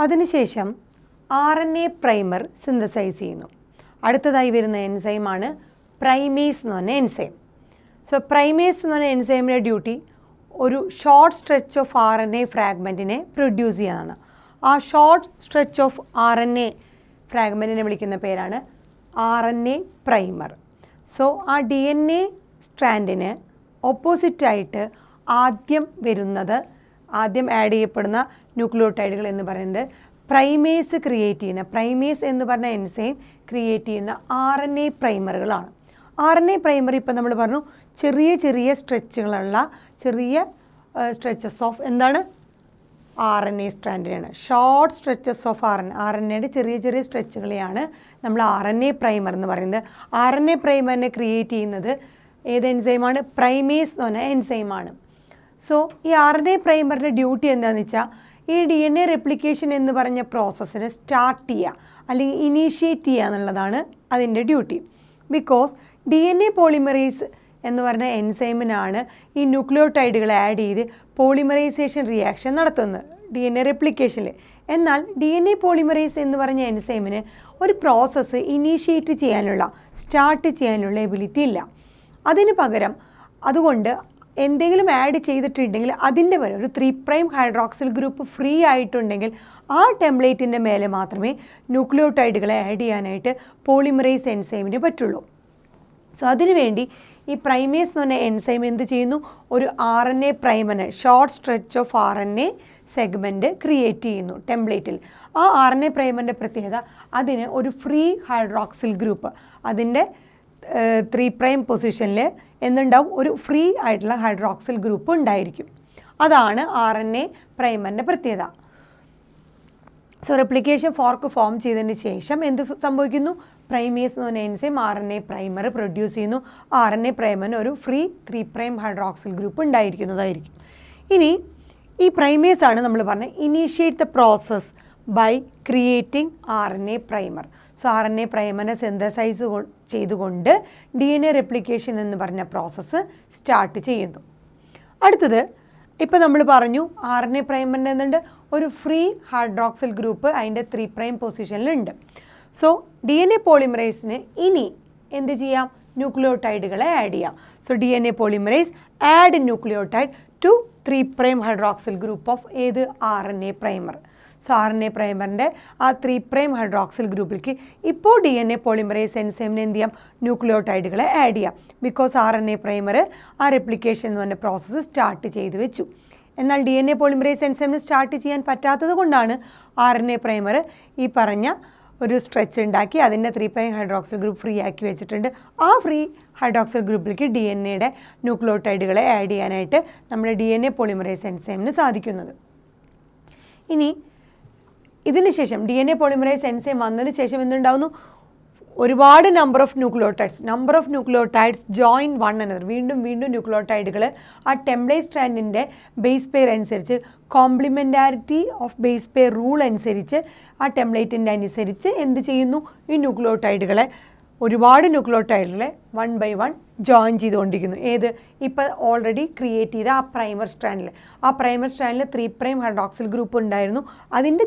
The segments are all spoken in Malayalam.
അതിനുശേഷം RNA പ്രൈമർ സിന്തസൈസ് ചെയ്യുന്നു. അടുത്തതായി വരുന്ന എൻസൈമാണ് പ്രൈമേസ് എന്ന് പറഞ്ഞ എൻസൈം. സോ പ്രൈമേസ് എന്ന് പറഞ്ഞ എൻസൈമിൻ്റെ ഡ്യൂട്ടി ഒരു ഷോർട്ട് സ്ട്രെച്ച് ഓഫ് RNA ഫ്രാഗ്മെൻറ്റിനെ പ്രൊഡ്യൂസ് ചെയ്യുന്നതാണ്. ആ ഷോർട്ട് സ്ട്രെച്ച് ഓഫ് RNA ഫ്രാഗ്മെൻറ്റിനെ വിളിക്കുന്ന പേരാണ് RNA പ്രൈമർ. സോ ആ DNA സ്ട്രാൻഡിന് ഓപ്പോസിറ്റായിട്ട് ആദ്യം ആഡ് ചെയ്യപ്പെടുന്ന ന്യൂക്ലിയോടൈഡുകൾ എന്ന് പറയുന്നത് പ്രൈമേസ് ക്രിയേറ്റ് ചെയ്യുന്ന, പ്രൈമേസ് എന്ന് പറഞ്ഞ എൻസൈം ക്രിയേറ്റ് ചെയ്യുന്ന RNA പ്രൈമറുകളാണ്. RNA പ്രൈമർ ഇപ്പോൾ നമ്മൾ പറഞ്ഞു ചെറിയ ചെറിയ സ്ട്രെച്ചുകളുള്ള ചെറിയ സ്ട്രെച്ചസ് ഓഫ് എന്താണ് RNA സ്ട്രാൻഡിനാണ്. ഷോർട്ട് സ്ട്രെച്ചസ് ഓഫ് RNAയുടെ ചെറിയ ചെറിയ സ്ട്രെച്ചുകളെയാണ് നമ്മൾ RNA പ്രൈമർ എന്ന് പറയുന്നത്. RNA പ്രൈമറിനെ ക്രിയേറ്റ് ചെയ്യുന്നത് ഏത് എൻസൈമാണ്? പ്രൈമേസ് എന്ന് പറഞ്ഞ എൻസൈമാണ്. സോ ഈ RNA പ്രൈമറിൻ്റെ ഡ്യൂട്ടി എന്താണെന്ന് വെച്ചാൽ ഈ DNA റെപ്ലിക്കേഷൻ എന്ന് പറഞ്ഞ പ്രോസസ്സിനെ സ്റ്റാർട്ട് ചെയ്യുക അല്ലെങ്കിൽ ഇനീഷ്യേറ്റ് ചെയ്യുക എന്നുള്ളതാണ് അതിൻ്റെ ഡ്യൂട്ടി. ബിക്കോസ് DNA പോളിമറേസ് എന്ന് പറഞ്ഞ എൻസൈമിനാണ് ഈ ന്യൂക്ലിയോടൈഡുകൾ ആഡ് ചെയ്ത് പോളിമറൈസേഷൻ റിയാക്ഷൻ നടത്തുന്നത് DNA റെപ്ലിക്കേഷനിൽ. എന്നാൽ DNA പോളിമറേസ് എന്ന് പറഞ്ഞ എൻസൈമിന് ഒരു പ്രോസസ്സ് ഇനീഷ്യേറ്റ് ചെയ്യാനുള്ള, സ്റ്റാർട്ട് ചെയ്യാനുള്ള എബിലിറ്റി ഇല്ല. അതിന് പകരം അതുകൊണ്ട് എന്തെങ്കിലും ആഡ് ചെയ്തിട്ടുണ്ടെങ്കിൽ അതിൻ്റെ വരെ ഒരു 3' ഹൈഡ്രോക്സിൽ ഗ്രൂപ്പ് ഫ്രീ ആയിട്ടുണ്ടെങ്കിൽ ആ ടെംപ്ലേറ്റിൻ്റെ മേലെ മാത്രമേ ന്യൂക്ലിയോടൈഡുകളെ ആഡ് ചെയ്യാനായിട്ട് പോളിമറൈസ് എൻസൈമിന് പറ്റുള്ളൂ. സോ അതിനുവേണ്ടി ഈ പ്രൈമേസ് എന്ന് പറഞ്ഞ എൻസൈം എന്ത് ചെയ്യുന്നു? ഒരു RNA പ്രൈമറിനെ, short stretch of RNA segment create ചെയ്യുന്നു ടെംപ്ലേറ്റിൽ. ആ RNA പ്രൈമറിൻ്റെ പ്രത്യേകത അതിന് ഒരു ഫ്രീ ഹൈഡ്രോക്സിൽ ഗ്രൂപ്പ്, അതിൻ്റെ 3' പൊസിഷനിൽ എന്തുണ്ടാവും? ഒരു ഫ്രീ ആയിട്ടുള്ള ഹൈഡ്രോക്സിൽ ഗ്രൂപ്പ് ഉണ്ടായിരിക്കും. അതാണ് RNA പ്രൈമറിൻ്റെ പ്രത്യേകത. സോ റെപ്ലിക്കേഷൻ ഫോർക്ക് ഫോം ചെയ്തതിന് ശേഷം എന്ത് സംഭവിക്കുന്നു? പ്രൈമേസ് എന്ന് പറഞ്ഞ എൻസൈം RNA പ്രൈമർ പ്രൊഡ്യൂസ് ചെയ്യുന്നു. RNA പ്രൈമറിന് ഒരു ഫ്രീ 3' ഹൈഡ്രോക്സിൽ ഗ്രൂപ്പ് ഉണ്ടായിരിക്കുന്നതായിരിക്കും. ഇനി ഈ പ്രൈമേസ് ആണ് നമ്മൾ പറഞ്ഞത് initiate the process by creating RNA primer. So RNA പ്രൈമറിനെ സിന്തസൈസ് ചെയ്തുകൊണ്ട് DNA റെപ്ലിക്കേഷൻ എന്ന് പറഞ്ഞ പ്രോസസ്സ് സ്റ്റാർട്ട് ചെയ്യുന്നു. അടുത്തത് ഇപ്പോൾ നമ്മൾ പറഞ്ഞു RNA പ്രൈമറിൻ്റെ എന്തുണ്ട്? ഒരു ഫ്രീ ഹൈഡ്രോക്സിൽ ഗ്രൂപ്പ് അതിൻ്റെ 3' പൊസിഷനിലുണ്ട്. സോ DNA പോളിമറൈസിന് ഇനി എന്ത് ചെയ്യാം? ന്യൂക്ലിയോടൈഡുകളെ ആഡ് ചെയ്യാം. So DNA polymerase add nucleotide to 3' hydroxyl group of ഏത്? RNA primer. സോ RNA പ്രൈമറിൻ്റെ ആ 3' ഹൈഡ്രോക്സിൽ ഗ്രൂപ്പിലേക്ക് ഇപ്പോൾ DNA പോളിമറൈസ് എൻസൈമിന് എന്ത് ചെയ്യാം? ന്യൂക്ലിയോടൈഡുകളെ ആഡ് ചെയ്യാം. ബിക്കോസ് RNA പ്രൈമർ ആ റെപ്ലിക്കേഷൻ എന്ന് പറഞ്ഞ പ്രോസസ്സ് സ്റ്റാർട്ട് ചെയ്ത് വെച്ചു. എന്നാൽ DNA പോളിമറൈസ് എൻസൈമിന് സ്റ്റാർട്ട് ചെയ്യാൻ പറ്റാത്തത് കൊണ്ടാണ് RNA പ്രൈമർ ഈ പറഞ്ഞ ഒരു സ്ട്രെച്ച് ഉണ്ടാക്കി അതിൻ്റെ 3' ഹൈഡ്രോക്സിൽ ഗ്രൂപ്പ് ഫ്രീ ആക്കി വെച്ചിട്ടുണ്ട്. ആ ഫ്രീ ഹൈഡ്രോക്സിൽ ഗ്രൂപ്പിലേക്ക് DNAയുടെ ന്യൂക്ലിയോടൈഡുകളെ ആഡ് ചെയ്യാനായിട്ട് നമ്മുടെ DNA പോളിമറൈസ് എൻസൈമിന് സാധിക്കുന്നത്. ഇനി ഇതിന് ശേഷം DNA പോളിമറൈസ് എൻസൈം വന്നതിന് ശേഷം എന്തുണ്ടാവുന്നു? ഒരുപാട് number of nucleotides join one another. വീണ്ടും ന്യൂക്ലിയോടൈഡുകൾ ആ ടെംപ്ലേറ്റ് സ്ട്രാൻഡിൻ്റെ ബേസ് പെയർ അനുസരിച്ച് കോംപ്ലിമെൻറ്റാരിറ്റി ഓഫ് ബേസ് പെയർ റൂൾ അനുസരിച്ച് ആ ടെംപ്ലേറ്റിൻ്റെ അനുസരിച്ച് എന്ത് ചെയ്യുന്നു? ഈ ഒരുപാട് ന്യൂക്ലിയോടൈഡുകളെ 1 by 1 ജോയിൻ ചെയ്തുകൊണ്ടിരിക്കുന്നു. ഏത്? ഇപ്പോൾ ഓൾറെഡി ക്രിയേറ്റ് ചെയ്ത ആ പ്രൈമർ സ്ട്രാൻഡിൽ 3' ഹൈഡ്രോക്സിൽ ഗ്രൂപ്പ് ഉണ്ടായിരുന്നു. അതിൻ്റെ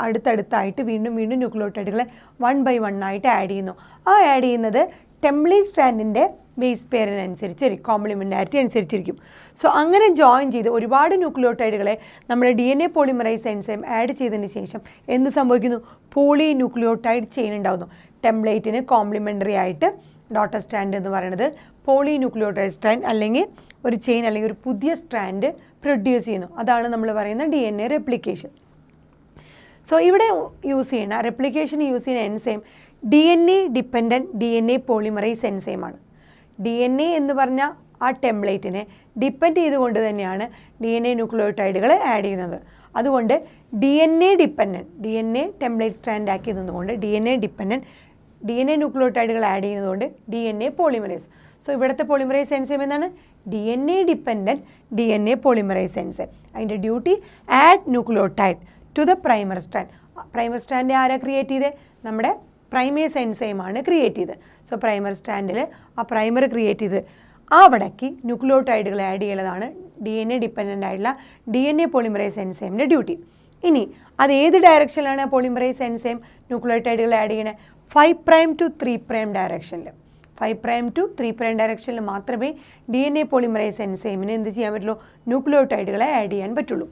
അടുത്തടുത്തായിട്ട് വീണ്ടും ന്യൂക്ലിയോടൈഡുകളെ 1 by 1 ആയിട്ട് ആഡ് ചെയ്യുന്നു. ആ ആഡ് ചെയ്യുന്നത് ടെംപ്ലേറ്റ് സ്ട്രാൻഡിൻ്റെ ബേസ് പെയറിനനുസരിച്ചിരിക്കും, കോംപ്ലിമെൻറ്റാരിറ്റി അനുസരിച്ചിരിക്കും. സോ അങ്ങനെ ജോയിൻ ചെയ്ത് ഒരുപാട് ന്യൂക്ലിയോടൈഡുകളെ നമ്മുടെ DNA പോളിമറൈസ് എൻസൈം ആഡ് ചെയ്തതിന് ശേഷം എന്ത് സംഭവിക്കുന്നു? പോളി ന്യൂക്ലിയോടൈഡ് ചെയിൻ ഉണ്ടാകുന്നു. ടെംപ്ലേറ്റിന് കോംപ്ലിമെൻ്ററി ആയിട്ട് ഡോട്ടർ സ്ട്രാൻഡ് എന്ന് പറയുന്നത് പോളി ന്യൂക്ലിയോടൈഡ് സ്ട്രാൻഡ് അല്ലെങ്കിൽ ഒരു ചെയിൻ അല്ലെങ്കിൽ ഒരു പുതിയ സ്ട്രാൻഡ് പ്രൊഡ്യൂസ് ചെയ്യുന്നു. അതാണ് നമ്മൾ പറയുന്ന DNA റെപ്ലിക്കേഷൻ. സോ ഇവിടെ റെപ്ലിക്കേഷൻ യൂസ് ചെയ്യുന്ന enzyme DNA dependent DNA polymerase എൻസൈമാണ്. DNA എന്ന് പറഞ്ഞ ആ ടെംപ്ലേറ്റിനെ ഡിപ്പെൻഡ് ചെയ്തുകൊണ്ട് തന്നെയാണ് DNA ന്യൂക്ലിയോടൈഡുകൾ ആഡ് ചെയ്യുന്നത്. അതുകൊണ്ട് DNA ടെംപ്ലേറ്റ് സ്ട്രാൻഡ് ആക്കിയതുകൊണ്ട് DNA ന്യൂക്ലിയോടൈഡുകൾ ആഡ് ചെയ്യുന്നതുകൊണ്ട് DNA പോളിമറൈസ്. സോ ഇവിടുത്തെ പോളിമറൈസ് എൻസൈം എന്താണ്? DNA dependent DNA polymerase enzyme. അതിൻ്റെ duty add nucleotide to the primer strand. Primer strand ആരാ ക്രിയേറ്റ് ചെയ്തത്? നമ്മുടെ പ്രൈമേസ് എൻസൈമാണ് ക്രിയേറ്റ് ചെയ്തത്. സോ പ്രൈമർ സ്ട്രാൻഡിൽ ആ പ്രൈമർ ക്രിയേറ്റ് ചെയ്ത് അവിടേക്ക് ന്യൂക്ലിയോടൈഡുകൾ ആഡ് ചെയ്യുന്നതാണ് DNA ഡിപ്പെൻഡൻ്റ് ആയിട്ടുള്ള DNA പോളിമറൈസ് എൻസൈമിൻ്റെ ഡ്യൂട്ടി. ഇനി അത് ഏത് ഡയറക്ഷനിലാണ് പോളിമറൈസ് എൻസൈം ന്യൂക്ലിയോടൈഡുകൾ ആഡ് ചെയ്യണേ? 5' to 3' ഡയറക്ഷനിൽ. 5' to 3' ഡയറക്ഷനിൽ മാത്രമേ DNA പോളിമറൈസ് എൻസൈമിന് എന്ത് ചെയ്യാൻ പറ്റുള്ളൂ? ന്യൂക്ലിയോടൈഡുകളെ ആഡ് ചെയ്യാൻ പറ്റുള്ളൂ.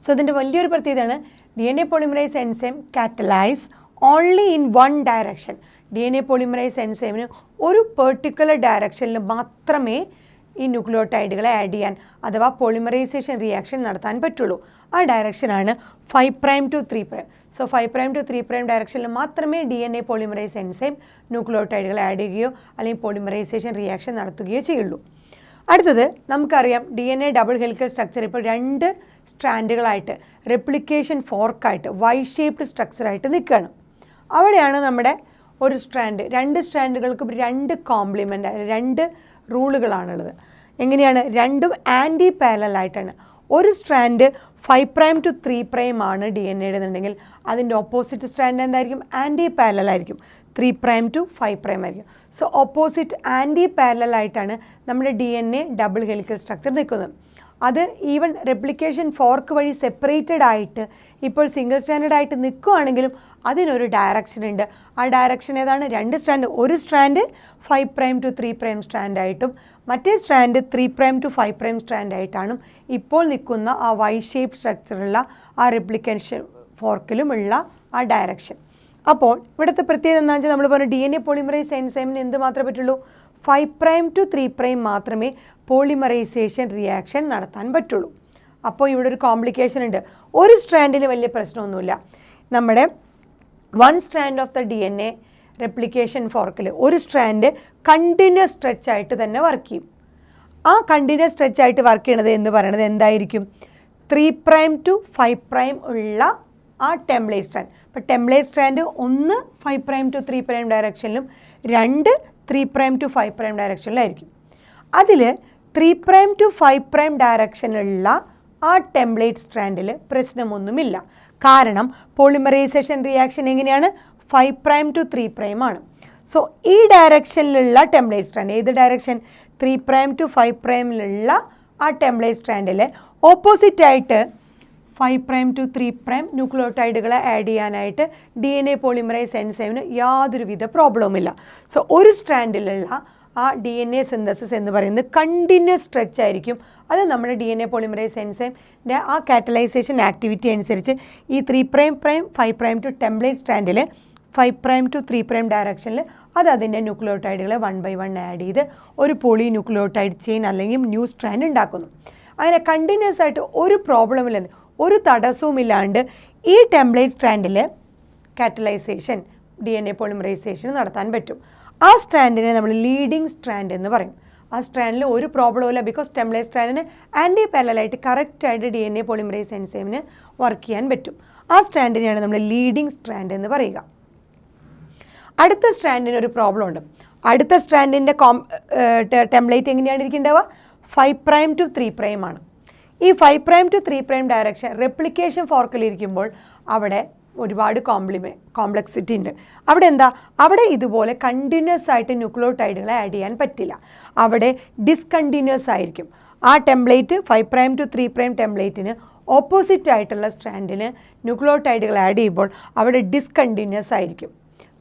സോ അതിൻ്റെ വലിയൊരു പ്രത്യേകതയാണ് DNA polymerase enzyme catalyse only in one direction. DNA polymerase എൻസൈമിന് ഒരു പെർട്ടിക്കുലർ ഡയറക്ഷനിൽ മാത്രമേ ഈ ന്യൂക്ലിയോടൈഡുകളെ ആഡ് ചെയ്യാൻ അഥവാ പോളിമറൈസേഷൻ റിയാക്ഷൻ നടത്താൻ പറ്റുള്ളൂ. ആ ഡയറക്ഷനാണ് 5' to 3'. സോ 5' to 3' ഡയറക്ഷനിൽ മാത്രമേ DNA പോളിമറൈസ് എൻസൈം ന്യൂക്ലിയോടൈഡുകളെ ആഡ് ചെയ്യുകയോ അല്ലെങ്കിൽ പോളിമറൈസേഷൻ റിയാക്ഷൻ നടത്തുകയോ ചെയ്യുള്ളൂ. അടുത്തത് നമുക്കറിയാം DNA ഡബിൾ ഹെലിക്കൽ സ്ട്രക്ചർ ഇപ്പോൾ 2 സ്ട്രാൻഡുകളായിട്ട് റെപ്ലിക്കേഷൻ ഫോർക്കായിട്ട് വൈ ഷേപ്ഡ് സ്ട്രക്ചറായിട്ട് നിൽക്കുകയാണ്. അവിടെയാണ് നമ്മുടെ ഒരു സ്ട്രാൻഡ് 2 സ്ട്രാൻഡുകൾക്കും 2 കോംപ്ലിമെൻ്റ് 2 റൂളുകളാണുള്ളത്. എങ്ങനെയാണ്? രണ്ടും ആൻറ്റി പാരലലായിട്ടാണ്. ഒരു സ്ട്രാൻഡ് 5' to 3' ആണ് DNA എന്നുണ്ടെങ്കിൽ അതിൻ്റെ ഓപ്പോസിറ്റ് സ്ട്രാൻഡ് എന്തായിരിക്കും? ആൻറ്റി പാരലലായിരിക്കും. 3' to 5' ആയിരിക്കും. സോ ഓപ്പോസിറ്റ് ആൻറ്റി പാരലലായിട്ടാണ് നമ്മുടെ DNA ഡബിൾ ഹെലിക്കൽ സ്ട്രക്ചർ നിൽക്കുന്നത്. അത് ഈവൻ റെപ്ലിക്കേഷൻ ഫോർക്ക് വഴി സെപ്പറേറ്റഡ് ആയിട്ട് ഇപ്പോൾ സിംഗിൾ സ്റ്റാൻഡേർഡ് ആയിട്ട് നിൽക്കുകയാണെങ്കിലും അതിനൊരു ഡയറക്ഷൻ ഉണ്ട്. ആ ഡയറക്ഷൻ ഏതാണ്? 2 സ്ട്രാൻഡ്. ഒരു സ്ട്രാൻഡ് 5' to 3' സ്ട്രാൻഡായിട്ടും മറ്റേ സ്ട്രാൻഡ് 3' to 5' സ്ട്രാൻഡായിട്ടാണ് ഇപ്പോൾ നിൽക്കുന്ന ആ വൈ ഷേപ്പ് സ്ട്രക്ചറുള്ള ആ റെപ്ലിക്കേഷൻ ഫോർക്കിലുമുള്ള ആ ഡയറക്ഷൻ. അപ്പോൾ ഇവിടുത്തെ പ്രത്യേകത എന്താണെന്ന് വെച്ചാൽ നമ്മൾ പറഞ്ഞു DNA പോളിമറൈസ് എൻസൈമിന് എന്ത് മാത്രമേ പറ്റുള്ളൂ? 5' to 3' മാത്രമേ പോളിമറൈസേഷൻ റിയാക്ഷൻ നടത്താൻ പറ്റുള്ളൂ. അപ്പോൾ ഇവിടെ ഒരു കോംപ്ലിക്കേഷൻ ഉണ്ട്. ഒരു സ്ട്രാൻഡിൽ വലിയ പ്രശ്നമൊന്നുമില്ല. നമ്മുടെ 1 strand of the DNA replication ഫോർക്കിൽ ഒരു സ്ട്രാൻഡ് കണ്ടിന്യൂസ് സ്ട്രെച്ച് ആയിട്ട് തന്നെ വർക്ക് ചെയ്യും. ആ കണ്ടിന്യൂസ് സ്ട്രെച്ച് ആയിട്ട് വർക്ക് ചെയ്യണത് എന്ന് പറയുന്നത് എന്തായിരിക്കും? 3' to 5' ഉള്ള ആ ടെംപ്ലേറ്റ് സ്ട്രാൻഡ്. അപ്പോൾ ടെംപ്ലേറ്റ് സ്ട്രാൻഡ് ഒന്ന് 5' to 3' ഡയറക്ഷനിലും 2 3' to 5' ഡയറക്ഷനിലായിരിക്കും. അതിൽ 3' to 5' ഡയറക്ഷനിലുള്ള ആ ടെംപ്ലേറ്റ് സ്ട്രാൻഡിൽ പ്രശ്നമൊന്നുമില്ല. കാരണം പോളിമറൈസേഷൻ റിയാക്ഷൻ എങ്ങനെയാണ്? 5' to 3' ആണ്. സോ ഈ ഡയറക്ഷനിലുള്ള ടെംപ്ലേറ്റ് സ്ട്രാൻഡ് ഏത് ഡയറക്ഷൻ? 3' to 5'ലുള്ള ആ ടെംപ്ലേറ്റ് സ്ട്രാൻഡിൽ ഓപ്പോസിറ്റായിട്ട് 5' to 3' ന്യൂക്ലിയോടൈഡുകളെ ആഡ് ചെയ്യാനായിട്ട് DNA പോളിമറൈസ് എൻസൈമിന് യാതൊരുവിധ പ്രോബ്ലവുമില്ല. സോ ഒരു സ്ട്രാൻഡിലുള്ള ആ DNA സിന്തസിസ് എന്ന് പറയുന്നത് കണ്ടിന്യൂസ് സ്ട്രെച്ച് ആയിരിക്കും. അത് നമ്മുടെ DNA പോളിമറൈസ് എൻസൈമിൻ്റെ ആ കാറ്റലൈസേഷൻ ആക്ടിവിറ്റി അനുസരിച്ച് ഈ 3' 5' to ടെംപ്ലേറ്റ് സ്ട്രാൻഡിൽ 5' to 3' ഡയറക്ഷനിൽ അത് അതിൻ്റെ ന്യൂക്ലിയോടൈഡുകളെ 1 by 1 ആഡ് ചെയ്ത് ഒരു പോളി ന്യൂക്ലിയോടൈഡ് ചെയിൻ അല്ലെങ്കിൽ ന്യൂ സ്ട്രാൻഡ് ഉണ്ടാക്കുന്നു. അങ്ങനെ കണ്ടിന്യൂസ് ആയിട്ട് ഒരു പ്രോബ്ലമില്ല, ഒരു തടസ്സവുമില്ലാണ്ട് ഈ ടെംപ്ലേറ്റ് സ്ട്രാൻഡിൽ കാറ്റലൈസേഷൻ DNA പോളിമറൈസേഷൻ നടത്താൻ പറ്റും. ആ സ്ട്രാൻഡിനെ നമ്മൾ ലീഡിങ് സ്ട്രാൻഡ് എന്ന് പറയും. ആ സ്ട്രാൻഡിൽ ഒരു പ്രോബ്ലമില്ല. ബിക്കോസ് ടെംപ്ലേറ്റ് സ്ട്രാൻഡിന് ആൻറ്റി പാരലലായിട്ട് കറക്റ്റായിട്ട് DNA പോളിമറൈസ് എൻസൈമിന് വർക്ക് ചെയ്യാൻ പറ്റും. ആ സ്ട്രാൻഡിനെയാണ് നമ്മൾ ലീഡിങ് സ്ട്രാൻഡ് എന്ന് പറയുക. അടുത്ത സ്ട്രാൻഡിന് ഒരു പ്രോബ്ലം ഉണ്ട്. അടുത്ത സ്ട്രാൻഡിൻ്റെ ടെംപ്ലേറ്റ് എങ്ങനെയാണ് ഇരിക്കേണ്ടത്? 5' to 3' ആണ്. ഈ 5' to 3' ഡയറക്ഷൻ റെപ്ലിക്കേഷൻ ഫോർക്കിലിരിക്കുമ്പോൾ അവിടെ ഒരുപാട് കോംപ്ലക്സിറ്റി ഉണ്ട്. അവിടെ എന്താ? അവിടെ ഇതുപോലെ കണ്ടിന്യൂസ് ആയിട്ട് ന്യൂക്ലിയോടൈഡുകളെ ആഡ് ചെയ്യാൻ പറ്റില്ല. അവിടെ ഡിസ്കണ്ടിന്യൂസ് ആയിരിക്കും. ആ ടെംപ്ലേറ്റ് 5' to 3' ടെംപ്ലേറ്റിന് ഓപ്പോസിറ്റ് ആയിട്ടുള്ള സ്ട്രാൻഡിന് ന്യൂക്ലിയോടൈഡുകൾ ആഡ് ചെയ്യുമ്പോൾ അവിടെ ഡിസ്കണ്ടിന്യൂസ് ആയിരിക്കും.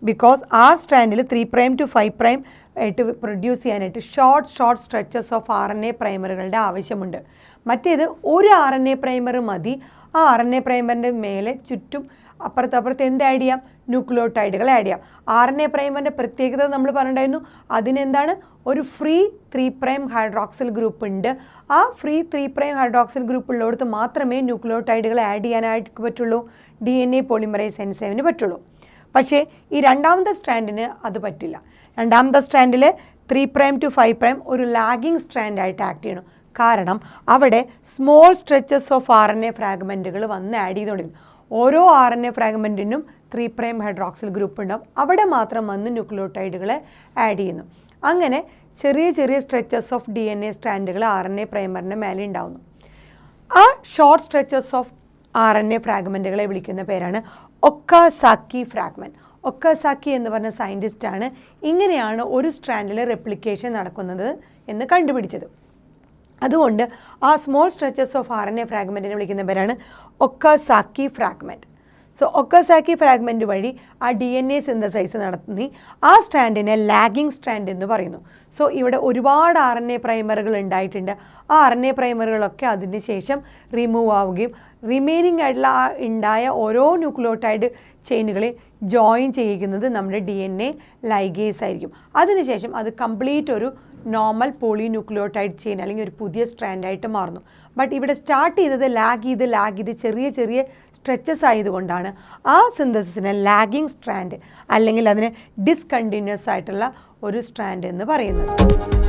ബിക്കോസ് ആ സ്ട്രാൻഡിൽ 3' to 5' ആയിട്ട് പ്രൊഡ്യൂസ് ചെയ്യാനായിട്ട് ഷോർട്ട് സ്ട്രെച്ചസ് ഓഫ് RNA പ്രൈമറുകളുടെ ആവശ്യമുണ്ട്. മറ്റേത് ഒരു RNA പ്രൈമർ മതി. ആ RNA പ്രൈമറിൻ്റെ മേലെ ചുറ്റും അപ്പുറത്തപ്പുറത്ത് എന്ത് ആഡ് ചെയ്യാം? ന്യൂക്ലിയോടൈഡുകൾ ആഡ് ചെയ്യാം. RNA പ്രൈമറിൻ്റെ പ്രത്യേകത നമ്മൾ പറഞ്ഞിട്ടുണ്ടായിരുന്നു. അതിനെന്താണ്? ഒരു ഫ്രീ 3' ഹൈഡ്രോക്സിൽ ഗ്രൂപ്പ് ഉണ്ട്. ആ ഫ്രീ 3' ഹൈഡ്രോക്സിൽ ഗ്രൂപ്പ് ഉള്ളിടത്ത് മാത്രമേ ന്യൂക്ലിയോടൈഡുകൾ ആഡ് ചെയ്യാനായിട്ട് പറ്റുള്ളൂ, DNA പോളിമറൈസ് എൻസൈമിന് പറ്റുള്ളൂ. പക്ഷേ ഈ രണ്ടാമത്തെ സ്ട്രാൻഡിന് അത് പറ്റില്ല. രണ്ടാമത്തെ സ്ട്രാൻഡിൽ 3' to 5' ഒരു ലാഗിങ് സ്ട്രാൻഡായിട്ട് ആക്ട് ചെയ്യണം. കാരണം അവിടെ സ്മോൾ സ്ട്രെച്ചസ് ഓഫ് RNA ഫ്രാഗ്മെൻറ്റുകൾ വന്ന് ആഡ് ചെയ്തുകൊണ്ടിരിക്കും. ഓരോ RNA ഫ്രാഗ്മെൻറ്റിനും 3' ഹൈഡ്രോക്സിൽ ഗ്രൂപ്പ് ഉണ്ടാവും. അവിടെ മാത്രം വന്ന് ന്യൂക്ലിയോടൈഡുകളെ ആഡ് ചെയ്യുന്നു. അങ്ങനെ ചെറിയ ചെറിയ സ്ട്രെച്ചസ് ഓഫ് DNA സ്ട്രാൻഡുകൾ RNA പ്രൈമറിൻ്റെ മേലെ ഉണ്ടാവുന്നു. ആ ഷോർട്ട് സ്ട്രെച്ചസ് ഓഫ് RNA ഫ്രാഗ്മെൻറ്റുകളെ വിളിക്കുന്ന പേരാണ് ഒക്കാസാക്കി ഫ്രാഗ്മെൻറ്റ്. ഒക്കാസാക്കി എന്ന് പറഞ്ഞ സയൻറ്റിസ്റ്റാണ് ഇങ്ങനെയാണ് ഒരു സ്ട്രാൻഡിൽ റെപ്ലിക്കേഷൻ നടക്കുന്നത് എന്ന് കണ്ടുപിടിച്ചത്. അതുകൊണ്ട് ആ സ്മോൾ സ്ട്രെച്ചസ് ഓഫ് RNA ഫ്രാഗ്മെൻറ്റിനെ വിളിക്കുന്ന പേരാണ് ഒക്കാസാക്കി ഫ്രാഗ്മെൻറ്റ്. സോ ഒക്കാസാക്കി ഫ്രാഗ്മെൻറ്റ് വഴി ആ DNA സിന്തസൈസ് നടത്തി ആ സ്ട്രാൻഡിനെ ലാഗിങ് സ്ട്രാൻഡ് എന്ന് പറയുന്നു. സോ ഇവിടെ ഒരുപാട് RNA പ്രൈമറുകൾ ഉണ്ടായിട്ടുണ്ട്. ആ RNA പ്രൈമറുകളൊക്കെ അതിന് ശേഷം റിമൂവ് ആവുകയും റിമൈനിങ് ആയിട്ടുള്ള ആ ഉണ്ടായ ഓരോ ന്യൂക്ലിയോടൈഡ് ചെയിനുകളെ ജോയിൻ ചെയ്യിക്കുന്നത് നമ്മുടെ DNA ലൈഗേസ് ആയിരിക്കും. അതിനുശേഷം അത് കംപ്ലീറ്റ് ഒരു നോർമൽ പോളിന്യൂക്ലിയോടൈഡ് ചെയിൻ അല്ലെങ്കിൽ ഒരു പുതിയ സ്ട്രാൻഡായിട്ട് മാറുന്നു. ബട്ട് ഇവിടെ സ്റ്റാർട്ട് ചെയ്തത് ലാഗ് ചെയ്ത് ചെറിയ ചെറിയ സ്ട്രെച്ചസ് ആയതുകൊണ്ടാണ് ആ സിന്തസിസിനെ ലാഗിങ് സ്ട്രാൻഡ് അല്ലെങ്കിൽ അതിനെ ഡിസ്കണ്ടിന്യൂസ് ആയിട്ടുള്ള ഒരു സ്ട്രാൻഡ് എന്ന് പറയുന്നത്.